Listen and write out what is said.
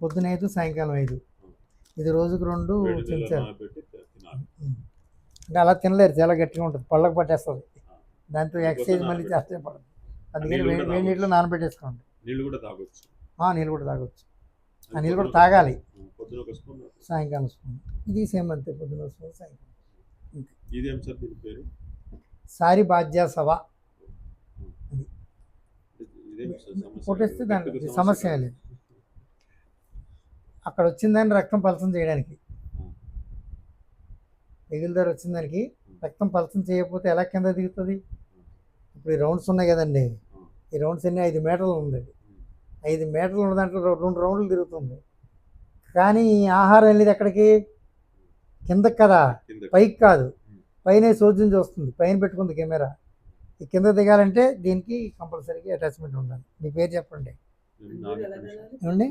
పొద్దున 5 సాయంకాలం 5 ఇది రోజుకు 2 వేడి నీళ్ళలో చెంచాలు. నానబెట్టి తినాలి. అంటే అలా తినలేరు, చాలా గట్టిగా ఉంటుంది, పళ్ళకు పట్టేస్తుంది. దాంతో అందుకోసం ఎక్సర్సైజ్ మళ్ళీ నానబెట్టి చేస్తే పడదు. అందుకని నీళ్ళు వేడి కూడా వేడి నీటిలో తాగొచ్చు. నానబెట్టేసుకోండి. నీళ్ళు కూడా తాగొచ్చు. నీళ్ళు కూడా తాగొచ్చు. ఆ అది నీళ్ళు కూడా పొద్దున ఒక తాగాలి. పొద్దున ఒక స్పూన్ సాయంకాలం స్పూన్. ఇది సేమ్ అంతే, పొద్దున స్పూన్ సాయంకాలం. ఇదేం సార్ దీని పేరు? సారి బాధ్య సభ. ఇదేం సమస్య కొట్టేస్తే కాదు. దానికి వ్యక్తిగత సమస్య కాదు. లేదు. అక్కడ వచ్చిందని రక్తం పలసం చేయడానికి, ఎగులుదారు వచ్చిందానికి రక్తం పలసం చేయకపోతే ఎలా కింద దిగుతుంది? ఇప్పుడు ఈ రౌండ్స్ ఉన్నాయి కదండి, ఈ రౌండ్స్ అన్నీ 5 మీటర్లు ఉంది. 5 మీటర్లు ఉన్న దాంట్లో 2 రౌండ్లు తిరుగుతుంది. కానీ ఈ ఆహారం వెళ్ళేది ఎక్కడికి? కిందకి కదా, కిందకి. పైకి కాదు. పైన సోద్యం చూస్తుంది, పైన పెట్టుకుంది కెమెరా. ఈ కింద దిగాలంటే దీనికి కంపల్సరీగా అటాచ్మెంట్ ఉండాలి. మీ పేరు చెప్పండి. నాలుగు నిమిషాలు. ఏమండి?